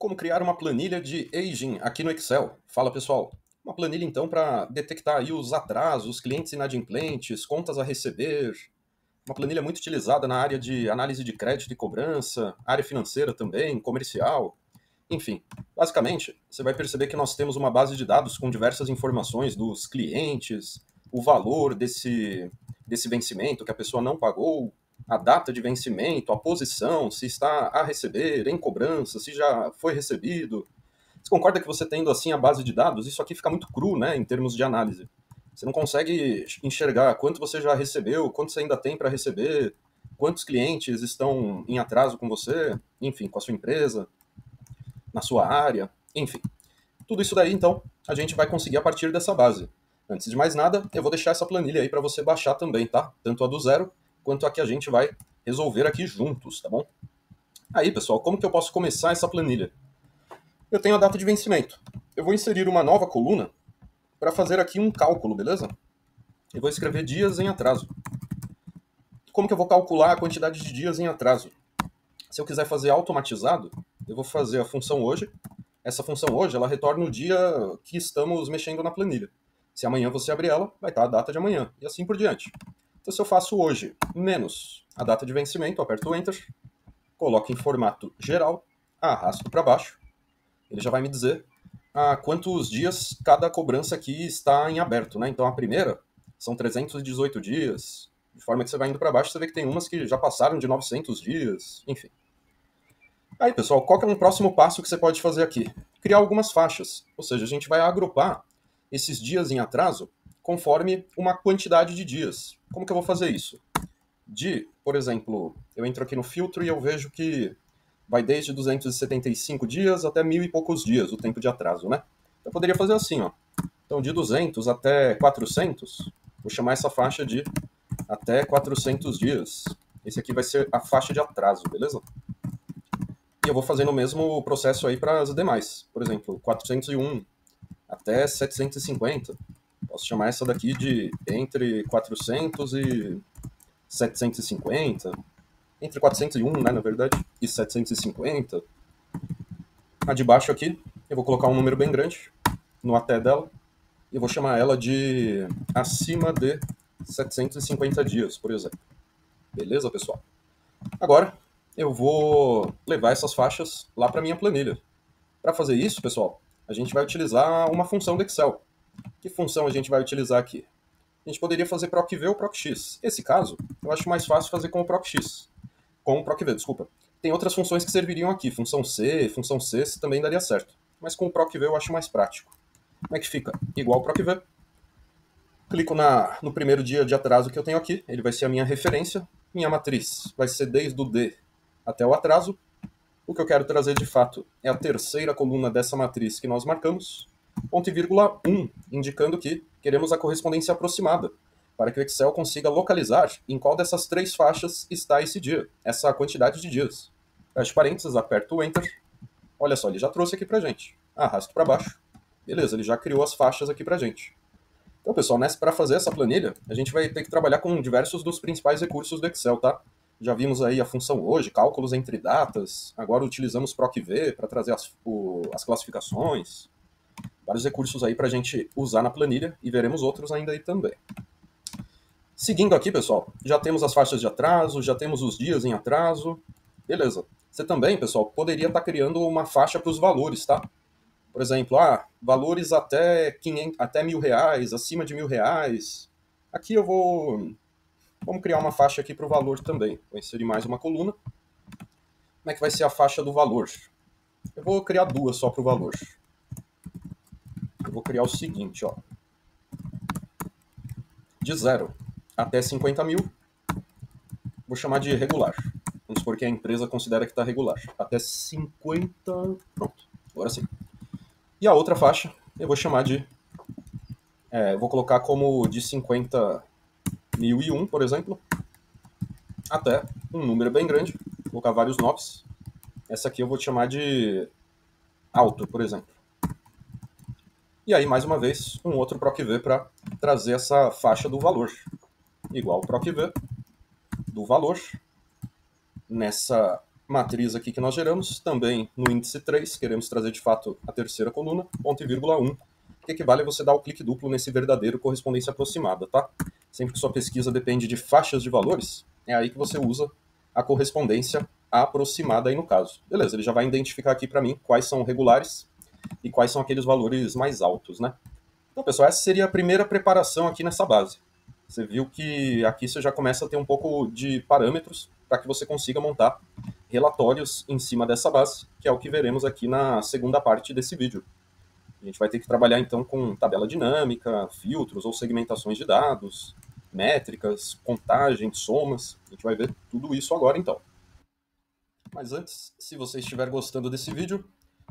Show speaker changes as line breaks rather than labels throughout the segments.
Como criar uma planilha de aging aqui no Excel. Fala pessoal, uma planilha então para detectar aí os atrasos, clientes inadimplentes, contas a receber, uma planilha muito utilizada na área de análise de crédito e cobrança, área financeira também, comercial, enfim. Basicamente, você vai perceber que nós temos uma base de dados com diversas informações dos clientes, o valor desse vencimento que a pessoa não pagou, a data de vencimento, a posição, se está a receber, em cobrança, se já foi recebido. Você concorda que você tendo assim a base de dados, isso aqui fica muito cru, né, em termos de análise. Você não consegue enxergar quanto você já recebeu, quanto você ainda tem para receber, quantos clientes estão em atraso com você, enfim, com a sua empresa, na sua área, enfim. Tudo isso daí, então, a gente vai conseguir a partir dessa base. Antes de mais nada, eu vou deixar essa planilha aí para você baixar também, tá? Tanto a do zero, quanto a que a gente vai resolver aqui juntos, tá bom? Aí, pessoal, como que eu posso começar essa planilha? Eu tenho a data de vencimento. Eu vou inserir uma nova coluna para fazer aqui um cálculo, beleza? Eu vou escrever dias em atraso. Como que eu vou calcular a quantidade de dias em atraso? Se eu quiser fazer automatizado, eu vou fazer a função hoje. Essa função hoje, ela retorna o dia que estamos mexendo na planilha. Se amanhã você abrir ela, vai estar a data de amanhã, e assim por diante. Então, se eu faço hoje menos a data de vencimento, eu aperto o Enter, coloco em formato geral, arrasto para baixo, ele já vai me dizer quantos dias cada cobrança aqui está em aberto, né? Então, a primeira são 318 dias, de forma que você vai indo para baixo, você vê que tem umas que já passaram de 900 dias, enfim. Aí, pessoal, qual que é um próximo passo que você pode fazer aqui? Criar algumas faixas, ou seja, a gente vai agrupar esses dias em atraso conforme uma quantidade de dias. Como que eu vou fazer isso? Por exemplo, eu entro aqui no filtro e eu vejo que vai desde 275 dias até 1.000 e poucos dias o tempo de atraso, né? Eu poderia fazer assim, ó. Então, de 200 até 400, vou chamar essa faixa de até 400 dias. Esse aqui vai ser a faixa de atraso, beleza? E eu vou fazendo o mesmo processo aí para as demais. Por exemplo, 401 até 750. Posso chamar essa daqui de entre 400 e 750. Entre 401, né, na verdade, e 750. A de baixo aqui, eu vou colocar um número bem grande no até dela. E vou chamar ela de acima de 750 dias, por exemplo. Beleza, pessoal? Agora, eu vou levar essas faixas lá para minha planilha. Para fazer isso, pessoal, a gente vai utilizar uma função do Excel. Que função a gente vai utilizar aqui? A gente poderia fazer procv ou procx. Nesse caso, eu acho mais fácil fazer com o procx. Com o procv, desculpa. Tem outras funções que serviriam aqui. Função C também daria certo. Mas com o procv eu acho mais prático. Como é que fica? Igual procv. Clico no primeiro dia de atraso que eu tenho aqui. Ele vai ser a minha referência. Minha matriz vai ser desde o D até o atraso. O que eu quero trazer de fato é a terceira coluna dessa matriz que nós marcamos, ponto e vírgula 1, indicando que queremos a correspondência aproximada, para que o Excel consiga localizar em qual dessas três faixas está esse dia, essa quantidade de dias. Fecho parênteses, aperto o Enter. Olha só, ele já trouxe aqui pra gente. Arrasto para baixo. Beleza, ele já criou as faixas aqui pra gente. Então, pessoal, para fazer essa planilha, a gente vai ter que trabalhar com diversos dos principais recursos do Excel, tá? Já vimos aí a função hoje, cálculos entre datas. Agora utilizamos procv para trazer as classificações. Vários recursos aí para a gente usar na planilha e veremos outros ainda aí também. Seguindo aqui, pessoal, já temos as faixas de atraso, já temos os dias em atraso. Beleza. Você também, pessoal, poderia estar criando uma faixa para os valores, tá? Por exemplo, valores até 500, até R$ 1.000, acima de R$ 1.000. Aqui vamos criar uma faixa aqui para o valor também. Vou inserir mais uma coluna. Como é que vai ser a faixa do valor? Eu vou criar duas só para o valor. Eu vou criar o seguinte, ó. De 0 até 50 mil, vou chamar de regular. Vamos supor que a empresa considera que está regular. Até 50... Pronto, agora sim. E a outra faixa, eu vou chamar de... vou colocar como de 50.001, por exemplo, até um número bem grande. Vou colocar vários nomes. Essa aqui eu vou chamar de alto, por exemplo. E aí, mais uma vez, um outro procv para trazer essa faixa do valor. Igual procv do valor nessa matriz aqui que nós geramos, também no índice 3, queremos trazer de fato a terceira coluna, ponto e vírgula 1, que equivale a você dar o clique duplo nesse verdadeiro correspondência aproximada, tá? Sempre que sua pesquisa depende de faixas de valores, é aí que você usa a correspondência aproximada aí no caso. Beleza, ele já vai identificar aqui para mim quais são regulares e quais são aqueles valores mais altos, né? Então, pessoal, essa seria a primeira preparação aqui nessa base. Você viu que aqui você já começa a ter um pouco de parâmetros para que você consiga montar relatórios em cima dessa base, que é o que veremos aqui na segunda parte desse vídeo. A gente vai ter que trabalhar então com tabela dinâmica, filtros ou segmentações de dados, métricas, contagem, somas. A gente vai ver tudo isso agora então. Mas antes, se você estiver gostando desse vídeo,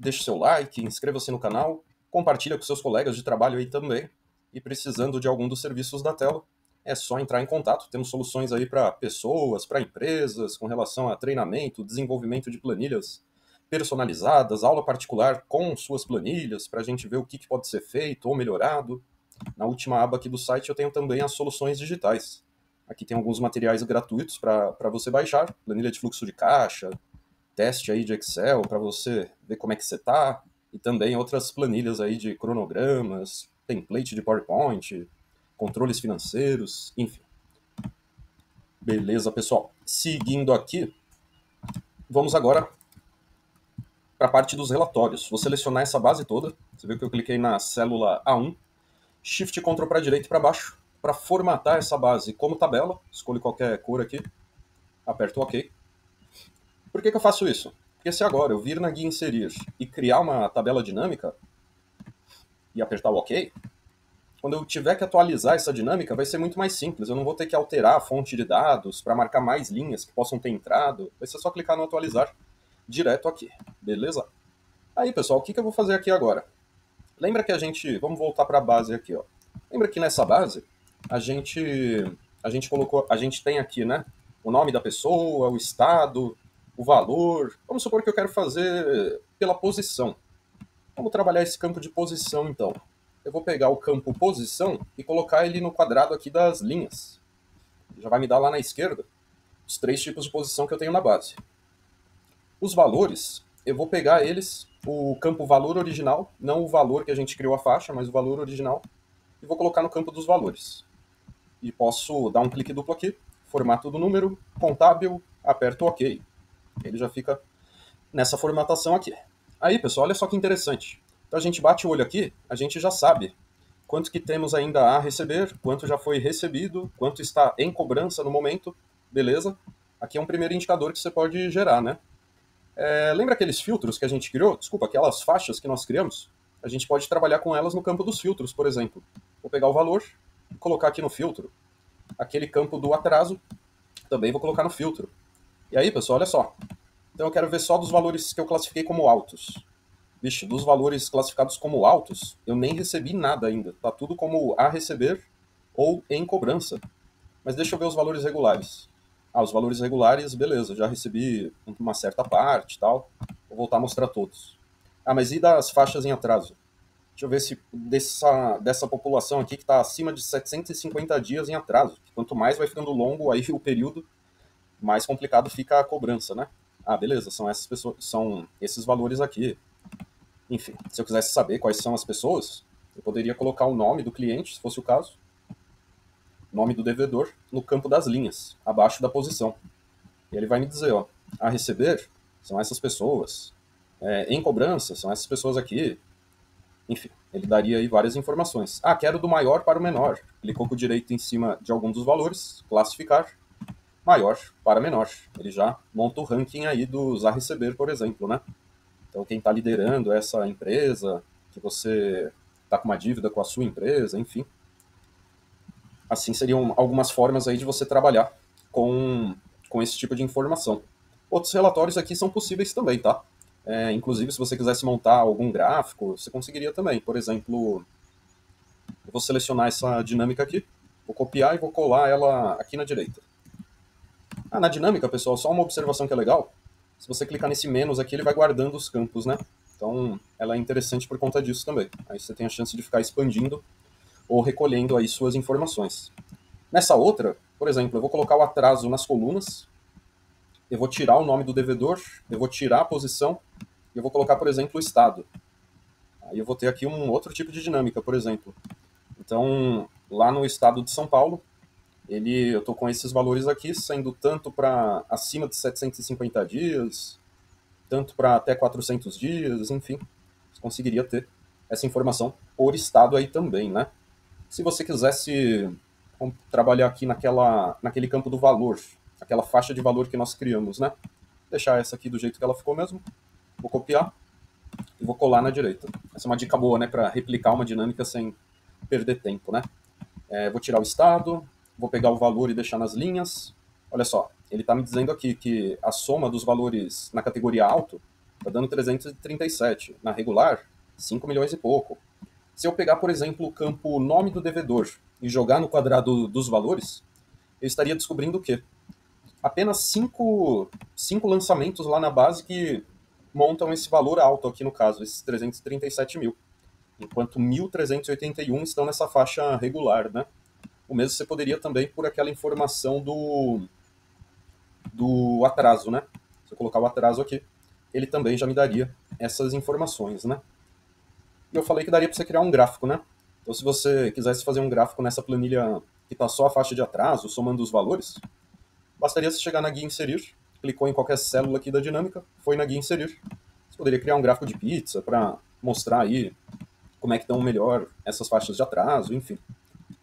deixe seu like, inscreva-se no canal, compartilha com seus colegas de trabalho aí também. E precisando de algum dos serviços da tela, é só entrar em contato. Temos soluções aí para pessoas, para empresas, com relação a treinamento, desenvolvimento de planilhas personalizadas, aula particular com suas planilhas, para a gente ver o que pode ser feito ou melhorado. Na última aba aqui do site eu tenho também as soluções digitais. Aqui tem alguns materiais gratuitos para você baixar, planilha de fluxo de caixa, teste aí de Excel para você ver como é que você está, e também outras planilhas aí de cronogramas, template de PowerPoint, controles financeiros, enfim. Beleza, pessoal. Seguindo aqui, vamos agora para a parte dos relatórios. Vou selecionar essa base toda. Você viu que eu cliquei na célula A1, Shift Ctrl para direita e para baixo, para formatar essa base como tabela. Escolho qualquer cor aqui, aperto OK. Por que eu faço isso? Porque se agora eu vir na guia inserir e criar uma tabela dinâmica e apertar o OK, quando eu tiver que atualizar essa dinâmica, vai ser muito mais simples. Eu não vou ter que alterar a fonte de dados para marcar mais linhas que possam ter entrado. Vai ser só clicar no atualizar direto aqui, beleza? Aí, pessoal, o que eu vou fazer aqui agora? Lembra que a gente... Vamos voltar para a base aqui, ó. Lembra que nessa base a gente colocou... A gente tem aqui, né? O nome da pessoa, o estado, o valor. Vamos supor que eu quero fazer pela posição. Vamos trabalhar esse campo de posição, então. Eu vou pegar o campo posição e colocar ele no quadrado aqui das linhas. Já vai me dar lá na esquerda os 3 tipos de posição que eu tenho na base. Os valores, eu vou pegar eles, o campo valor original, não o valor que a gente criou a faixa, mas o valor original, e vou colocar no campo dos valores. E posso dar um clique duplo aqui, formato do número, contábil, aperto OK. Ele já fica nessa formatação aqui. Aí, pessoal, olha só que interessante. Então a gente bate o olho aqui, a gente já sabe quanto que temos ainda a receber, quanto já foi recebido, quanto está em cobrança no momento, beleza? Aqui é um primeiro indicador que você pode gerar, né? Lembra aqueles filtros que a gente criou? Desculpa, aquelas faixas que nós criamos? A gente pode trabalhar com elas no campo dos filtros, por exemplo. Vou pegar o valor e colocar aqui no filtro. Aquele campo do atraso, também vou colocar no filtro. E aí, pessoal, olha só. Então eu quero ver só dos valores que eu classifiquei como altos. Vixe, dos valores classificados como altos, eu nem recebi nada ainda. Tá tudo como a receber ou em cobrança. Mas deixa eu ver os valores regulares. Os valores regulares, beleza, já recebi uma certa parte e tal. Vou voltar a mostrar todos. Mas e das faixas em atraso? Deixa eu ver se dessa população aqui que está acima de 750 dias em atraso. Quanto mais vai ficando longo aí o período, mais complicado fica a cobrança, né? Beleza, são essas pessoas, são esses valores aqui. Enfim, se eu quisesse saber quais são as pessoas, eu poderia colocar o nome do cliente, se fosse o caso, nome do devedor, no campo das linhas, abaixo da posição. E ele vai me dizer, ó, a receber são essas pessoas, em cobrança são essas pessoas aqui. Enfim, ele daria aí várias informações. Quero do maior para o menor. Clicou com o direito em cima de algum dos valores, classificar, maior para menor. Ele já monta o ranking aí dos a receber, por exemplo, né? Então, quem está liderando essa empresa, que você está com uma dívida com a sua empresa, enfim. Assim seriam algumas formas aí de você trabalhar com esse tipo de informação. Outros relatórios aqui são possíveis também, tá? Inclusive, se você quisesse montar algum gráfico, você conseguiria também. Por exemplo, eu vou selecionar essa dinâmica aqui, vou copiar e vou colar ela aqui na direita. Na dinâmica, pessoal, só uma observação que é legal. Se você clicar nesse menos aqui, ele vai guardando os campos, né? Então, ela é interessante por conta disso também. Aí você tem a chance de ficar expandindo ou recolhendo aí suas informações. Nessa outra, por exemplo, eu vou colocar o atraso nas colunas. eu vou tirar o nome do devedor, eu vou tirar a posição e eu vou colocar, por exemplo, o estado. Aí eu vou ter aqui um outro tipo de dinâmica, por exemplo. Então, lá no estado de São Paulo, eu estou com esses valores aqui, sendo tanto para acima de 750 dias, tanto para até 400 dias, enfim. Você conseguiria ter essa informação por estado aí também, né? Se você quisesse trabalhar aqui naquele campo do valor, aquela faixa de valor que nós criamos, né? Deixar essa aqui do jeito que ela ficou mesmo. Vou copiar e vou colar na direita. Essa é uma dica boa, né? Para replicar uma dinâmica sem perder tempo, né? Vou tirar o estado, vou pegar o valor e deixar nas linhas. Olha só, ele está me dizendo aqui que a soma dos valores na categoria alto está dando 337, na regular, 5 milhões e pouco. Se eu pegar, por exemplo, o campo nome do devedor e jogar no quadrado dos valores, eu estaria descobrindo o quê? Apenas cinco lançamentos lá na base que montam esse valor alto aqui no caso, esses 337 mil. Enquanto 1.381 estão nessa faixa regular, né? O mesmo você poderia também por aquela informação do atraso, né? Se eu colocar o atraso aqui, ele também já me daria essas informações, né? E eu falei que daria para você criar um gráfico, né? Então, se você quisesse fazer um gráfico nessa planilha que está só a faixa de atraso, somando os valores, bastaria você chegar na guia inserir, clicou em qualquer célula aqui da dinâmica, foi na guia inserir. Você poderia criar um gráfico de pizza para mostrar aí como é que estão melhor essas faixas de atraso, enfim.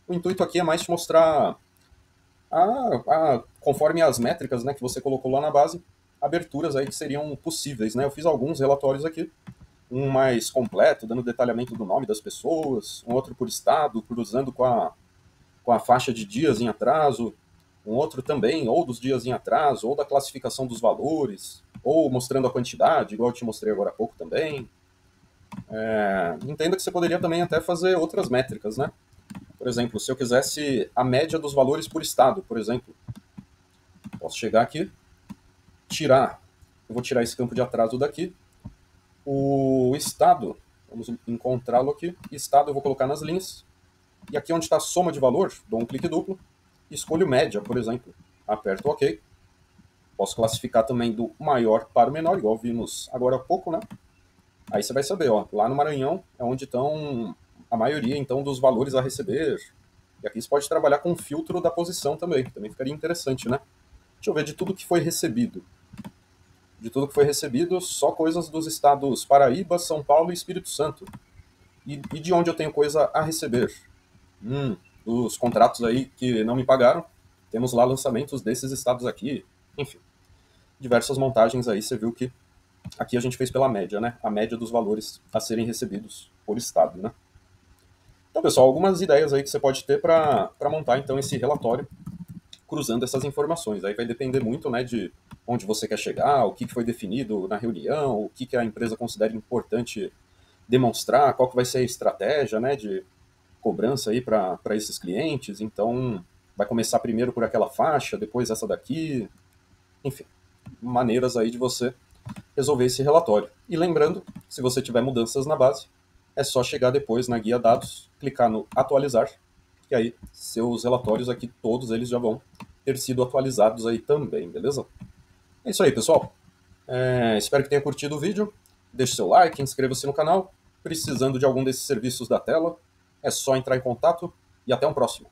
O intuito aqui é mais te mostrar, conforme as métricas, né, que você colocou lá na base, aberturas aí que seriam possíveis, né? Eu fiz alguns relatórios aqui, um mais completo, dando detalhamento do nome das pessoas, um outro por estado, cruzando com a faixa de dias em atraso, um outro também, ou dos dias em atraso, ou da classificação dos valores, ou mostrando a quantidade, igual eu te mostrei agora há pouco também. Entenda que você poderia também até fazer outras métricas, né? Por exemplo, se eu quisesse a média dos valores por estado, por exemplo, posso chegar aqui, eu vou tirar esse campo de atraso daqui, o estado, vamos encontrá-lo aqui, estado eu vou colocar nas linhas, e aqui onde está a soma de valor, dou um clique duplo, escolho média, por exemplo, aperto OK. Posso classificar também do maior para o menor, igual vimos agora há pouco, né? Aí você vai saber, ó, lá no Maranhão é onde estão a maioria, então, dos valores a receber. E aqui você pode trabalhar com o filtro da posição também, que também ficaria interessante, né? Deixa eu ver de tudo que foi recebido. De tudo que foi recebido, só coisas dos estados Paraíba, São Paulo e Espírito Santo. E de onde eu tenho coisa a receber? Dos contratos aí que não me pagaram, temos lá lançamentos desses estados aqui. Enfim, diversas montagens aí, você viu que aqui a gente fez pela média, né? A média dos valores a serem recebidos por estado, né? Então, pessoal, algumas ideias aí que você pode ter para montar, então, esse relatório cruzando essas informações. Aí vai depender muito, né, de onde você quer chegar, o que foi definido na reunião, o que a empresa considera importante demonstrar, qual que vai ser a estratégia, né, de cobrança aí para esses clientes. Então, vai começar primeiro por aquela faixa, depois essa daqui, enfim, maneiras aí de você resolver esse relatório. E lembrando, se você tiver mudanças na base, é só chegar depois na guia dados, clicar no atualizar, e aí seus relatórios aqui, todos eles já vão ter sido atualizados aí também, beleza? É isso aí, pessoal. Espero que tenha curtido o vídeo. Deixe seu like, inscreva-se no canal. Precisando de algum desses serviços da tela, é só entrar em contato e até um próximo.